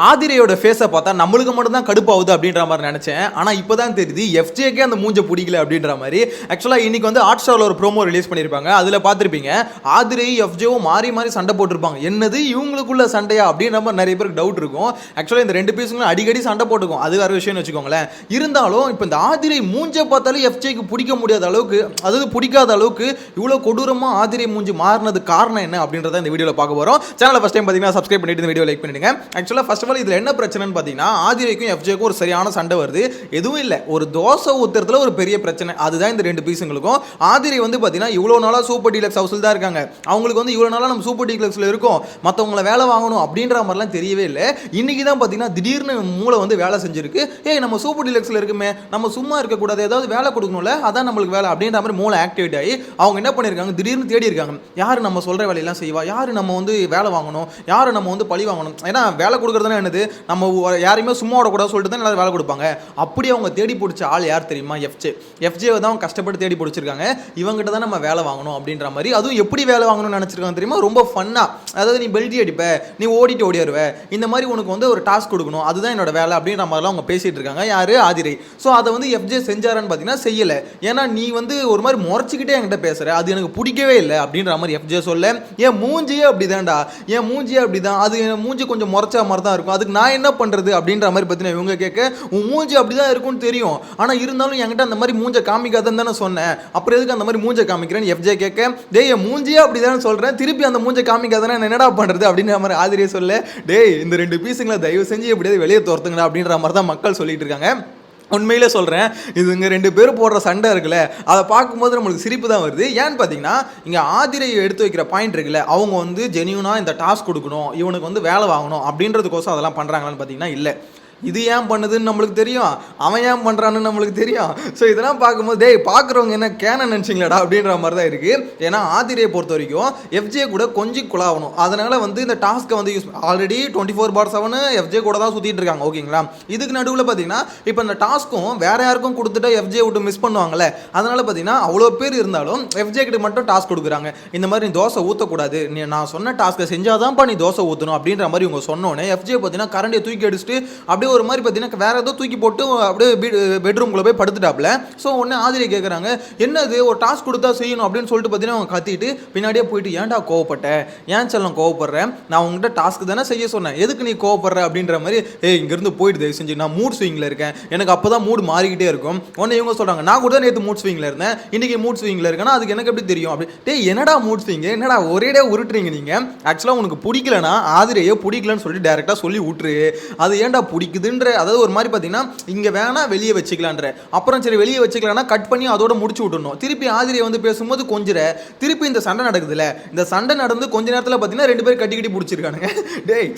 ஆதிரையோட ஃபேஸை பார்த்தா நம்மளுக்கு மட்டும் தான் கடுப்பாகுது அப்படின்ற மாதிரி நினைச்சேன். ஆனால் இப்போ தான் தெரியுது எஃப்ஜேக்கே அந்த மூஞ்ச பிடிக்கல அப்படின்ற மாதிரி. ஆக்சுவலாக இன்னைக்கு வந்து ஹாட் ஸ்டாரில் ஒரு ப்ரோமோ ரிலீஸ் பண்ணியிருப்பாங்க. அதில் பார்த்துருப்பீங்க ஆதிரை எஃப்ஜேவும் மாறி மாறி சண்டை போட்டிருப்பாங்க. என்னது இவங்களுக்குள்ள சண்டையா அப்படின்ற மாதிரி நிறைய பேருக்கு டவுட் இருக்கும். ஆக்சுவலாக இந்த ரெண்டு பீஸுங்களும் அடிக்கடி சண்டை போட்டுக்கும், அது வேறு விஷயம்னு வச்சுக்கோங்களேன். இருந்தாலும் இப்போ இந்த ஆதிரை மூஞ்ச பார்த்தாலும் எஃப்ஜேக்கு பிடிக்க முடியாத அளவுக்கு, அதாவது பிடிக்காத அளவுக்கு இவ்வளோ கொடூரமாக ஆதிரை மூஞ்சி மாறினது காரணம் என்ன அப்படின்றத இந்த வீடியோவில் பார்க்க போகிறோம். சேனலை ஃபஸ்ட் டைம் பார்த்தீங்கன்னா சப்ஸ்கிரைப் பண்ணிட்டு இந்த வீடியோ லைக் பண்ணிடுங்க. ஆக்சுவலாக ஃபர்ஸ்ட் ஆஃப் ஆல் இதில் என்ன பிரச்சனைன்னு பார்த்தீங்கன்னா ஆதிரைக்கும் எஃப்ஜேக்கும் ஒரு சரியான சண்டை வருது. எதுவும் இல்லை, ஒரு தோசை ஊத்துறதுல ஒரு பெரிய பிரச்சனை. அதுதான் இந்த ரெண்டு பீஸுங்களுக்கும். ஆதிரை வந்து பார்த்தீங்கன்னா இவ்வளோ நாளாக சூப்பர் டீலக்ஸ் ஹவுஸில் தான் இருக்காங்க. அவங்களுக்கு வந்து இவ்வளோ நாளாக நம்ம சூப்பர் டீலக்ஸில் இருக்கோம், மற்றவங்களை வேலை வாங்கணும் அப்படின்ற மாதிரிலாம் தெரியவே இல்லை. இன்னைக்கு தான் பார்த்தீங்கன்னா திடீர்னு மூளை வந்து வேலை செஞ்சிருக்கு. நம்ம சூப்பர் டீலக்ஸில் இருக்குமே, நம்ம சும்மா இருக்கக்கூடாது, ஏதாவது வேலை கொடுக்கணும்ல, அதான் நம்மளுக்கு வேலை அப்படின்ற மாதிரி மூளை ஆக்டிவேட் ஆகி அவங்க என்ன பண்ணியிருக்காங்க, திடீர்னு தேடி இருக்காங்க. யார் நம்ம சொல்கிற வேலையெல்லாம் செய்வா, யார் நம்ம வந்து வேலை வாங்கணும், யார் நம்ம வந்து பழி வாங்கணும். ஏன்னா வேலை கொடுக்குறதுனா என்னது, நம்ம யாரையுமே சும்மா விடக்கூடாது சொல்லிட்டு தான் எல்லாரும் வேலை கொடுப்பாங்க. அப்படி அவங்க தேடி பிடிச்ச ஆள் யார் தெரியுமா, எஃப்ஜே தான் கஷ்டப்பட்டு தேடி பிடிச்சிருக்காங்க. இவங்ககிட்ட தான் நம்ம வேலை வாங்கணும் அப்படின்ற மாதிரி. அதுவும் எப்படி வேலை வாங்கணும்னு நினச்சிருக்காங்க தெரியுமா, ரொம்ப ஃபன்னா. அதாவது நீ பெல்ட்டி அடிப்ப, நீ ஓடிட்டு ஓடிடுவ, இந்த மாதிரி உனக்கு வந்து ஒரு டாஸ்க் கொடுக்கணும், அதுதான் என்னோட வேலை அப்படின்ற மாதிரிலாம் அவங்க பேசிட்டு இருக்காங்க. யாரு, ஆதிரை. ஸோ அதை வந்து எஃப்ஜே செஞ்சாரான்னு பார்த்தீங்கன்னா செய்யலை. ஏன்னா நீ வந்து ஒரு மாதிரி முறைச்சிக்கிட்டே என்கிட்ட பேசுற, அது எனக்கு பிடிக்கவே இல்லை அப்படின்ற மாதிரி எஃப்ஜே சொல்ல, என் மூஞ்சியே அப்படிதான்டா, என் மூஞ்சியே அப்படிதான், அது என் மூஞ்சி கொஞ்சம் முறைச்சா மாதிரி தான் இருக்கும், அதுக்கு நான் என்ன பண்ணுறது அப்படின்ற மாதிரி பார்த்தீங்கன்னா இவங்க கேட்க, உன் மூஞ்சி அப்படி தான் இருக்கும்னு தெரியும், ஆனால் இருந்தாலும் என்கிட்ட அந்த மாதிரி மூஞ்சை காமிக்காதன்னு தானே சொன்னேன், அப்புறம் எதுக்கு அந்த மாதிரி மூஞ்சை காமிக்கிறேன்னு எஃப்ஜே கேட்க, டேய் என் மூஞ்சியே அப்படி தானே சொல்கிறேன், திருப்பி அந்த மூஞ்சை காமிக்காதானே என்னடா பண்ணுறது அப்படின்ற மாதிரி ஆதிரியை சொல்ல, டேய் இந்த ரெண்டு பீஸுங்களை தயவு செஞ்சு எப்படியாவது வெளியே துரத்துங்கடா அப்படின்ற மாதிரி தான் மக்கள் சொல்லிட்டு இருக்காங்க. உண்மையிலே சொல்கிறேன், இதுங்க ரெண்டு பேரும் போடுற சண்டை இருக்குல்ல, அதை பார்க்கும்போது நம்மளுக்கு சிரிப்பு தான் வருது. ஏன்னு பார்த்தீங்கன்னா இங்கே ஆதிரையை எடுத்து வைக்கிற பாயிண்ட் இருக்குல்ல, அவங்க வந்து ஜெனியூனாக இந்த டாஸ்க் கொடுக்கணும், இவனுக்கு வந்து வேலை வாங்கணும் அப்படின்றதுக்கோசம் அதெல்லாம் பண்ணுறாங்களான்னு பார்த்தீங்கன்னா இல்லை. இது ஏன் பண்ணுதுன்னு நம்மளுக்கு தெரியும், அவன் ஏன் பண்ணுறான்னு நம்மளுக்கு தெரியும். ஸோ இதெல்லாம் பார்க்கும்போது டேய் பார்க்குறவங்க என்ன கேன நினச்சிங்களாடா அப்படின்ற மாதிரி தான் இருக்குது. ஏன்னா ஆதிரையை பொறுத்த வரைக்கும் எஃப்ஜே கூட கொஞ்சம் குழாவணும். அதனால் வந்து இந்த டாஸ்க்கை வந்து ஆல்ரெடி 24/7 எஃப்ஜே கூட தான் சுற்றிட்டு இருக்காங்க. ஓகேங்களா, இதுக்கு நடுவில் பார்த்தீங்கன்னா இப்போ இந்த டாஸ்க்கும் வேற யாருக்கும் கொடுத்துட்டா எஃப்ஜே விட்டு மிஸ் பண்ணுவாங்கல்ல. அதனால் பார்த்தீங்கன்னா அவ்வளோ பேர் இருந்தாலும் எஃப்ஜே கிட்ட மட்டும் டாஸ்க் கொடுக்குறாங்க. இந்த மாதிரி நீ தோசை ஊற்றக்கூடாது, நீ நான் சொன்ன டாஸ்க்கை செஞ்சாதான்ப்பா நீ தோசை ஊற்றணும் அப்படின்ற மாதிரி இவங்க சொன்னோன்னே எஃப்ஜே பார்த்தீங்கன்னா கரண்டியை தூக்கி அடிச்சுட்டு அப்படியே ஒரு மாதிரி பார்த்தீங்கன்னா வேற ஏதோ தூக்கி போட்டு அப்படியே பெட்ரூம்குள்ள போய் படுத்துட்டாப்ல. ஸோ உடனே ஆதிரை கேட்குறாங்க, என்னது ஒரு டாஸ்க் கொடுத்தா செய்யணும் அப்படின்னு சொல்லிட்டு பார்த்தீங்கன்னா அவங்க கத்திட்டு பின்னாடியே போயிட்டு, ஏன்டா கோவப்பட்ட, ஏன் செல்லம் கோவப்படுறேன், நான் உங்ககிட்ட டாஸ்க் தானே செய்ய சொன்னேன், எதுக்கு நீ கோவப்படுற அப்படின்ற மாதிரி, இங்கேருந்து போயிட்டு தயவு செஞ்சு, நான் மூட் ஸ்விங்கில் இருக்கேன், எனக்கு அப்போ தான் மூடு மாறிக்கிட்டே இருக்கும். உடனே இவங்க சொல்கிறாங்க, நான் கூட தான் நேற்று மூட் ஸ்விங்கில் இருந்தேன், இன்றைக்கி மூட் ஸ்விங்கில் இருக்கேன்னா அதுக்கு எனக்கு எப்படி தெரியும் அப்படி. என்னடா மூட் ஸ்விங்கு, என்னடா ஒரேடே உருட்டுறீங்க நீங்கள், ஆக்சுவலாக உனக்கு பிடிக்கலன்னா ஆதிரையே பிடிக்கலன்னு சொல்லிட்டு டேரெக்டாக சொல்லி விட்டுரு, அது ஏன்டா பிடிக்குதுன்ற, அதாவது ஒரு மாதிரி பார்த்தீங்கன்னா இங்கே வேணா வெளியே வச்சுக்கலான்ற, அப்புறம் சரி வெளியே வச்சுக்கலாம்னா கட் பண்ணி அதோட முடிச்சு விட்டுணும். திருப்பி ஆதிரியை வந்து பேசும்போது கொஞ்சம் திருப்பி இந்த சண்டை நடக்குதுல்ல, இந்த சண்டை நடந்து கொஞ்ச நேரத்தில் பார்த்தீங்கன்னா ரெண்டு பேரும் கட்டி பிடிச்சிருக்கானுங்க. டேய்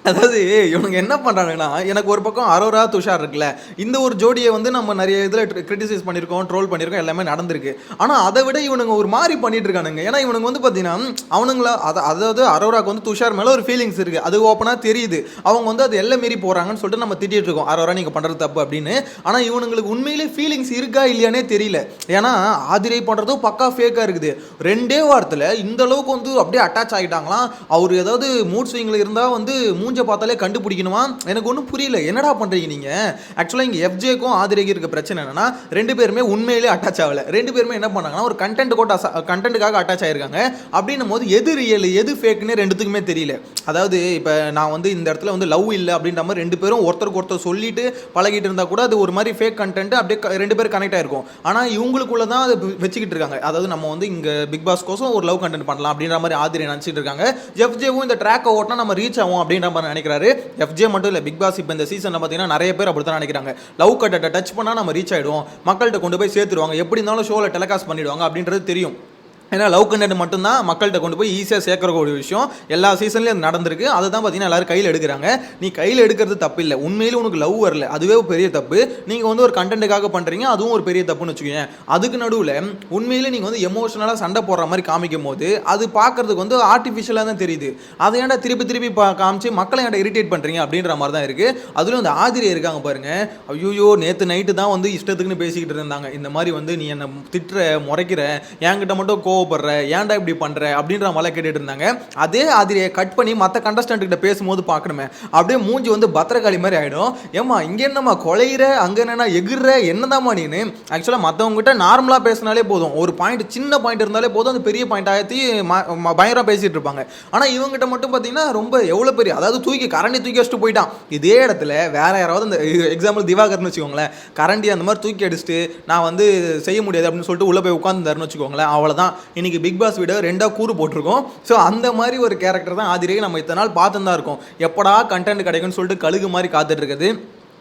அதாவது இவனுங்க என்ன பண்ணுறாங்கன்னா, எனக்கு ஒரு பக்கம் அரோரா துஷார் இருக்குல்ல, இந்த ஒரு ஜோடியை வந்து நம்ம நிறைய இதில் கிரிட்டிசைஸ் பண்ணியிருக்கோம், ட்ரோல் பண்ணியிருக்கோம், எல்லாமே நடந்திருக்கு. ஆனால் அதை விட இவனுங்க ஒரு மாதிரி பண்ணிட்டு இருக்கானுங்க. ஏன்னா இவனுங்க வந்து பார்த்தீங்கன்னா அவனுங்களா அதாவது அரோராக்கு வந்து துஷார் மேலே ஒரு ஃபீலிங்ஸ் இருக்குது, அது ஓப்பனாக தெரியுது. அவங்க வந்து அது எல்லாம் மீறி போகிறாங்கன்னு சொல்லிட்டு நம்ம திட்டிகிட்டு இருக்கோம், அரோரா நீங்கள் பண்ணுறது தப்பு அப்படின்னு. ஆனால் இவனுங்களுக்கு உண்மையிலே ஃபீலிங்ஸ் இருக்கா இல்லையானே தெரியல. ஏன்னா ஆதிரை பண்ணுறதும் பக்கா ஃபேக்காக இருக்குது. ரெண்டே வாரத்தில் இந்த அளவுக்கு வந்து அப்படியே அட்டாச் ஆகிட்டாங்களாம். அவர் ஏதாவது மூட் ஸ்விங்கில் இருந்தால் வந்து மூஞ்ச பார்த்தாலே கண்டுபிடிக்கணுமா, எனக்கு ஒன்றும் புரியல, என்னடா பண்ணுறீங்க நீங்கள். ஆக்சுவலாக இங்கே எஃப்ஜேக்கும் ஆதிரைக்கும் இருக்க பிரச்சனை என்னன்னா, ரெண்டு பேருமே உண்மையிலே அட்டாச் ஆகலை. ரெண்டு பேருமே என்ன பண்ணாங்கன்னா ஒரு கண்டென்ட்டுக்காக அட்டாச் ஆகிருக்காங்க. அப்படின்னும் போது எது ரியல் எது ஃபேக்குன்னு ரெண்டுத்துக்குமே தெரியல. அதாவது இப்போ நான் வந்து இந்த இடத்துல வந்து லவ் இல்லை அப்படின்ற மாதிரி ரெண்டு பேரும் ஒருத்தருக்கு ஒருத்தர் சொல்லிட்டு பழகிட்டு இருந்தால் கூட அது ஒரு மாதிரி ஃபேக் கண்டென்ட், அப்படியே ரெண்டு பேரும் கனெக்ட் ஆகிருக்கும். ஆனால் இவங்களுக்குள்ள தான் அது வச்சுக்கிட்டு இருக்காங்க. அதாவது நம்ம வந்து இங்கே பிக் பாஸ் கோசம் ஒரு லவ் கண்டென்ட் பண்ணலாம் அப்படின்ற மாதிரி ஆதிரை நினச்சிட்டு இருக்காங்க. எஃப்ஜேவும் இந்த ட்ராக்கை ஓட்டினா நம்ம ரீச் ஆகும் அப்படின்ற மாதிரி நினைக்கிறாரு. எஃப்ஜே மட்டும் இல்லை, பிக் பாஸ் இப்போ இந்த சீசனில் பார்த்தீங்கன்னா நிறைய பேர் அப்படி தான் நினைக்கிறாங்க. லவ் கட்டை டச் பண்ணால் நம்ம ரீச் ஆகிடுவோம், மக்கள்கிட்ட கொண்டு போய் சேர்த்துருவாங்க, எப்படி இருந்தாலும் ஷோவில் டெலிகாஸ்ட் பண்ணிடுவாங்க அப்படின்றது தெரியும். ஏன்னா லவ் கண்டென்ட் மட்டும்தான் மக்கள்கிட்ட கொண்டு போய் ஈஸியாக சேர்க்கக்கூடிய விஷயம். எல்லா சீசன்லேயும் அது நடந்திருக்கு. அதை தான் பார்த்தீங்கன்னா எல்லாரும் கையில் எடுக்கிறாங்க. நீ கையில் எடுக்கிறது தப்பு இல்லை, உண்மையிலே உனக்கு லவ் வரல, அதுவே பெரிய தப்பு. நீங்கள் வந்து ஒரு கண்டென்ட்டுக்காக பண்ணுறீங்க, அதுவும் ஒரு பெரிய தப்புன்னு வச்சுக்கோங்க. அதுக்கு நடுவில் உண்மையிலே நீங்கள் வந்து எமோஷனலாக சண்டை போடுற மாதிரி காமிக்கும் போது அது பார்க்கறதுக்கு வந்து ஆர்டிஃபிஷியலாக தான் தெரியுது. அதை ஏன்டா திருப்பி காமிச்சு மக்களை ஏன்டா இரிட்டேட் பண்ணுறீங்க அப்படின்ற மாதிரி தான் இருக்குது. அதுலேயும் அந்த ஆதிரி இருக்காங்க பாருங்க, ஐயோ நேற்று நைட்டு தான் வந்து இஷ்டத்துக்குன்னு பேசிக்கிட்டு இருந்தாங்க. இந்த மாதிரி வந்து நீ என்னை திட்டுற முறைக்கிற, என்கிட்ட மட்டும் கோவப்படுற, ஏன்டா இப்படி பண்ற அப்படின்ற மாதிரிலாம் கேட்டுட்டு இருந்தாங்க. அதே ஆதிரியை கட் பண்ணி மற்ற கண்டஸ்டன்ட் கிட்ட பேசும்போது பார்க்கணுமே, அப்படியே மூஞ்சி வந்து பத்திரகாளி மாதிரி ஆயிடும். ஏமா இங்க என்னம்மா கொலையிற, அங்க என்னன்னா எகிர்ற, என்னதாம்மா நீனு. ஆக்சுவலா மற்றவங்க கிட்ட நார்மலா பேசினாலே போதும், ஒரு பாயிண்ட் சின்ன பாயிண்ட் இருந்தாலே போதும், அந்த பெரிய பாயிண்ட் ஆயத்தி பயங்கரம் பேசிட்டு இருப்பாங்க. ஆனா இவங்ககிட்ட மட்டும் பாத்தீங்கன்னா ரொம்ப எவ்வளவு பெரிய, அதாவது தூக்கி கரண்டி தூக்கி வச்சுட்டு போயிட்டான். இதே இடத்துல வேற யாராவது, இந்த எக்ஸாம்பிள் திவாகர்னு வச்சுக்கோங்களேன், கரண்டி அந்த மாதிரி தூக்கி அடிச்சுட்டு நான் வந்து செய்ய முடியாது அப்படின்னு சொல்லிட்டு உள்ள போய் உட்காந்துருன்னு வச்சுக்கோங்களேன், அவ்வளவுதான் இன்னைக்கு பிக் பாஸ் வீடியோ 2 கூறு போட்டிருக்கோம். ஸோ அந்த மாதிரி ஒரு கேரக்டர் தான் ஆதிரையை நம்ம இத்தனை நாள் பார்த்துன்னு தான் இருக்கோம். எப்படா கண்டென்ட் கிடைக்கும்னு சொல்லிட்டு கழுகு மாதிரி காத்துட்டு இருக்குது.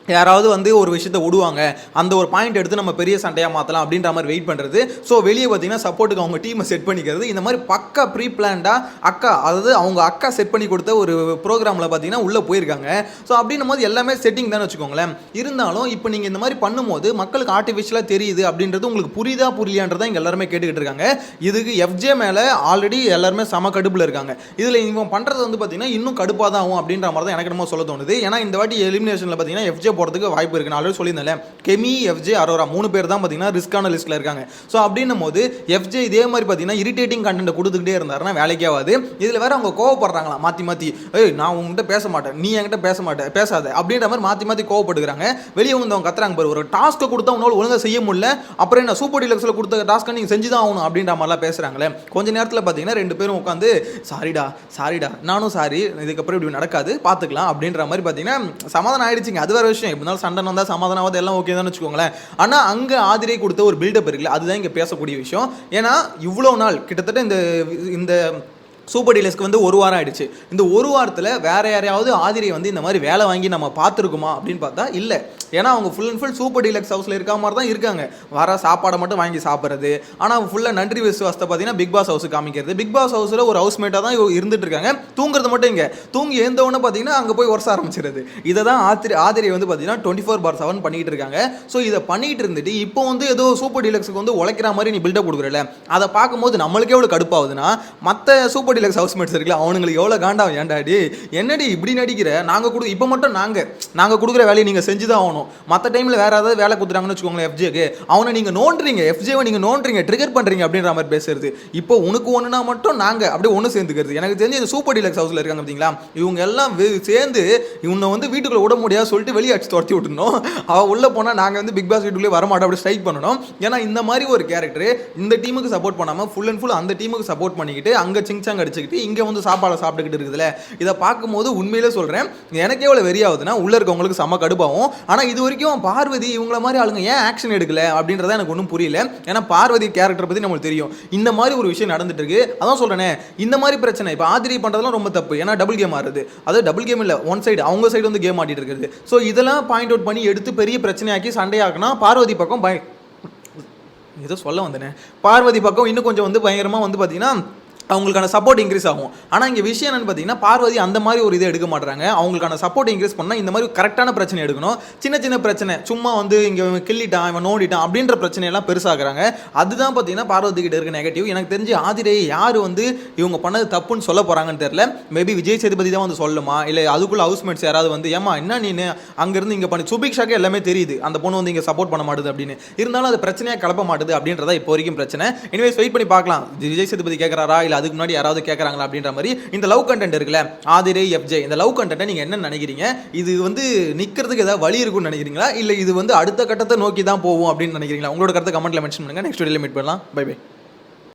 யாராவது வந்து ஒரு விஷயத்தை விடுவாங்க, அந்த ஒரு பாயிண்ட் எடுத்து நம்ம பெரிய சண்டையாக மாற்றலாம் அப்படின்ற மாதிரி வெயிட் பண்ணுறது. ஸோ வெளியே பார்த்தீங்கன்னா சப்போர்ட்டுக்கு அவங்க டீமை செட் பண்ணிக்கிறது. இந்த மாதிரி பக்கா ப்ரீ பிளான்டாக அதாவது அவங்க அக்கா செட் பண்ணி கொடுத்த ஒரு ப்ரோக்ராமில் பார்த்தீங்கன்னா உள்ளே போயிருக்காங்க. ஸோ அப்படின்னும் போது எல்லாமே செட்டிங் தான் வச்சுக்கோங்களேன். இருந்தாலும் இப்போ நீங்கள் இந்த மாதிரி பண்ணும்போது மக்களுக்கு ஆர்டிஃபிஷியலாக தெரியுது அப்படின்றது உங்களுக்கு புரியுதா புரியலையான்றதான் இங்கே எல்லாருமே கேட்டுக்கிட்டு இருக்காங்க. இதுக்கு எஃப்ஜே மேலே ஆல்ரெடி எல்லாருமே சம கடுப்பில் இருக்காங்க. இதில் இவன் பண்ணுறது வந்து பார்த்தீங்கன்னா இன்னும் கடுப்பாக தான் ஆகும் அப்படின்ற மாதிரி தான் எனக்கு என்னமோ சொல்ல தோணுது. ஏன்னா இந்த வாட்டி எலிமினேஷனில் பார்த்தீங்கன்னா எஃப்ஜே போகிறதுக்கு வாய்ப்பு இருக்கு. நான் ஆல்ரெடி சொல்லியிருந்தேன், கெமி, எஃப்ஜே, அரோரா 3 பேர் தான் பார்த்தீங்கன்னா ரிஸ்கான லிஸ்ட்டில் இருக்காங்க. ஸோ அப்படின்னும் போது எஃப்ஜே இதே மாதிரி பார்த்தீங்கன்னா இரிட்டேட்டிங் கண்டென்ட் கொடுத்துக்கிட்டே இருந்தாருன்னா வேலைக்கே ஆகாது. இதில் வேற அவங்க கோவப்படுறாங்களா மாற்றி ஏய் நான் உங்ககிட்ட பேச மாட்டேன், நீ என்கிட்ட பேசாத அப்படின்ற மாதிரி மாற்றி கோவப்படுகிறாங்க. வெளியே வந்து அவங்க கத்துறாங்க பாரு, ஒரு டாஸ்க்கை கொடுத்தா உன்னால ஒழுங்காக செய்ய முடியல, அப்புறம் என்ன சூப்பர் டீலக்ஸில் கொடுத்த டாஸ்க்கை நீங்கள் செஞ்சு தான் ஆகணும் அப்படின்ற மாதிரிலாம் பேசுகிறாங்களே. கொஞ்ச நேரத்தில் பார்த்தீங்கன்னா 2 பேரும் உட்காந்து சாரிடா நானும் சாரி, இதுக்கப்புறம் இப்படி நடக்காது பார்த்துக்கலாம் அப்படின்ற மாதிரி பார்த்தீங்கன்னா சமாதானம் ஆயிடுச்சுங்க. அது வேற விஷயம். இப்படி சண்டை வந்தால் சமாதானம் எல்லாம் ஓகே தான் வச்சுக்கோங்களேன். ஆனால் அங்கே ஆதிரை கொடுத்த ஒரு பில்டப் இருக்குல்ல, அதுதான் இங்கே பேசக்கூடிய விஷயம். ஏன்னா இவ்வளோ நாள் கிட்டத்தட்ட இந்த சூப்பர் டீலர்ஸ்க்கு வந்து 1 வாரம் ஆயிடுச்சு. இந்த 1 வாரத்தில் வேற யாரையாவது ஆதிரை வந்து இந்த மாதிரி வேலை வாங்கி நம்ம பார்த்துருக்குமா அப்படின்னு பார்த்தா இல்லை. ஏன்னா அவங்க full and full super deluxe ஹவுஸில் இருக்க மாதிரி தான் இருக்காங்க. வர சாப்பாடை மட்டும் வாங்கி சாப்பிட்றது. ஆனால் ஃபுல்லாக நன்றி விசுவாசத்தை பார்த்தீங்கன்னா பிக் பாஸ் ஹவுஸுக்கு காமிக்கிறது. பிக் பாஸ் ஹவுஸில் ஒரு ஹவுஸ்மேட்டாக தான் இருந்துட்டு இருக்காங்க. தூங்குறது மட்டும் இங்கே தூங்கி எழுந்தவொன்னே பார்த்தீங்கன்னா அங்கே போய் ஒர்ஸ் ஆரம்பிச்சிருது. இதை தான் ஆதிரை வந்து பார்த்தீங்கன்னா 24/7 பண்ணிட்டு இருக்காங்க. ஸோ இதை பண்ணிட்டு இருந்துட்டு இப்போ வந்து ஏதோ சூப்பர் டீலக்ஸுக்கு வந்து உழைக்கிற மாதிரி நீ பில்டப் கொடுக்குறல, அதை பார்க்கும்போது நம்மளுக்கே எவ்வளோ கடுப்பாகுதுன்னா, மற்ற சூப்பர் டீலக்ஸ் ஹவுஸ்மேட்ஸ் இருக்குல்ல அவனுங்களுக்கு எவ்வளோ காண்டாகும். ஏன்டாடி என்னடி இப்படி நடிக்கிற, நாங்கள் இப்போ மட்டும் நாங்கள் கொடுக்குற வேலையை நீங்கள் செஞ்சு தான் ஆகணும். மற்ற டைமில் வேற ஏதாவது வேலை கொடுத்துறாங்கன்னு வச்சுக்கோங்களேன் எஃப்ஜேக்கு, அவனை நீங்கள் நோண்டுறீங்க, எஃப்ஜேவை நீங்கள் நோண்டுறீங்க, ட்ரிகர் பண்ணுறீங்க அப்படின்ற மாதிரி பேசுறது. இப்போ உனக்கு ஒன்றுனா மட்டும் நாங்கள் அப்படியே ஒன்று சேர்ந்துக்கிறது. எனக்கு தெரிஞ்சு இந்த சூப்பர் டீலக்ஸ் ஹவுஸில் இருக்காங்க பார்த்தீங்களா, இவங்க எல்லாம் சேர்ந்து இவனை வந்து வீட்டுக்குள்ளே விட முடியாது சொல்லிட்டு வெளியே அடிச்சு துரத்தி விட்டுணும். அவள் உள்ளே போனால் நாங்கள் வந்து பிக் பாஸ் வீட்டுக்குள்ளே வரமாட்டோம் அப்படி ஸ்ட்ரைக் பண்ணணும். ஏன்னா இந்த மாதிரி ஒரு கேரக்டர் இந்த டீமுக்கு சப்போர்ட் பண்ணாமல் ஃபுல் அண்ட் ஃபுல் அந்த டீமுக்கு சப்போர்ட் பண்ணிக்கிட்டு அங்கே சிங்சாங் அடிச்சுக்கிட்டு இங்கே வந்து சாப்பாடை சாப்பிட்டுக்கிட்டு இருக்குதுல்ல, இதை பார்க்கும்போது உண்மையிலே சொல்கிறேன் எனக்கே எவ்வளோ வெறியாகுதுன்னா உள்ளே இருக்கவங்களுக்கு செம்ம கடுப்பாகும். ஆனால் இது வரைக்கும் பார்வதி இவங்கள மாதிரி ஆளுங்க ஏன் ஆக்ஷன் எடுக்கல அப்படின்றத எனக்கு ஒன்றும் புரியல. ஏன்னா பார்வதி கேரக்டர் பற்றி நம்மளுக்கு தெரியும். இந்த மாதிரி ஒரு விஷயம் நடந்துட்டு இருக்கு. அதான் சொல்கிறேனே, இந்த மாதிரி பிரச்சனை இப்போ ஆதிரி பண்ணுறதுலாம் ரொம்ப தப்பு. ஏன்னா டபுள் கேம் ஆடுறது, அதாவது டபுள் கேம் இல்லை, ஒன் சைடு அவங்க சைடு வந்து கேம் ஆடிட்டு இருக்குது. ஸோ இதெல்லாம் பாயிண்ட் அவுட் பண்ணி எடுத்து பெரிய பிரச்சனையாக்கி சண்டையாக்குனா பார்வதி பக்கம் ஏதோ சொல்ல வந்தேனே, பார்வதி பக்கம் இன்னும் கொஞ்சம் வந்து பயங்கரமாக வந்து பார்த்தீங்கன்னா அவங்களுக்கான சப்போர்ட் இன்க்ரீஸ் ஆகும். ஆனால் இங்கே விஷயம் என்னன்னு பார்த்தீங்கன்னா பார்வதி அந்த மாதிரி ஒரு இதை எடுக்க மாட்டாங்க. அவங்களுக்கான சப்போர்ட் இன்க்ரீஸ் பண்ணால் இந்த மாதிரி கரெக்டான பிரச்சனை எடுக்கணும். சின்ன பிரச்சனை சும்மா வந்து இங்கே கிள்ளிட்டான் இவன் நோண்டிட்டான் அப்படின்ற பிரச்சனையெல்லாம் பெருசாகிறாங்க. அதுதான் பார்த்தீங்கன்னா பார்வதி கிட்ட இருக்க நெகட்டிவ். எனக்கு தெரிஞ்சு ஆதிரை யார் வந்து இவங்க பண்ணது தப்புன்னு சொல்ல போகிறாங்கன்னு தெரியல. மேபி விஜய் சேதுபதி தான் வந்து சொல்லுமா, இல்லை அதுக்குள்ள ஹவுஸ்மேட்ஸ் யாராவது வந்து ஏமா என்ன நீ அங்கேருந்து இங்கே பண்ணி சுபிக்ஷாக்கே எல்லாமே தெரியுது அந்த பொண்ணு வந்து இங்கே சப்போர்ட் பண்ண மாட்டுது அப்படின்னு. இருந்தாலும் அது பிரச்சனையாக கிளப்ப மாட்டுது அப்படின்றத இப்போ வரைக்கும் பிரச்சனை. எனிவேஸ் வெயிட் பண்ணி பார்க்கலாம் விஜய் சேதுபதி கேட்குறாரா இல்லை அதுக்கு முன்னாடி யாராவது கேட்கறாங்களா அப்படின்ற மாதிரி. இந்த லவ் கண்டென்ட் இருக்குல்ல ஆதிரை எஃப்ஜே, இந்த லவ் கண்டென்ட்டை நீங்க என்ன நினைக்கிறீங்க? இது வந்து நிக்கிறதுக்கு ஏதாவது வழி இருக்குன்னு நினைக்கிறீங்களா, இல்லை இது வந்து அடுத்த கட்டத்தை நோக்கி தான் போகும் அப்படின்னு நினைக்கிறீங்களா? உங்களோட கருத்தை கமெண்ட்ல மென்ஷன் பண்ணுங்க. நெக்ஸ்ட் வீடியோல மீட் பண்ணலாம். Bye by.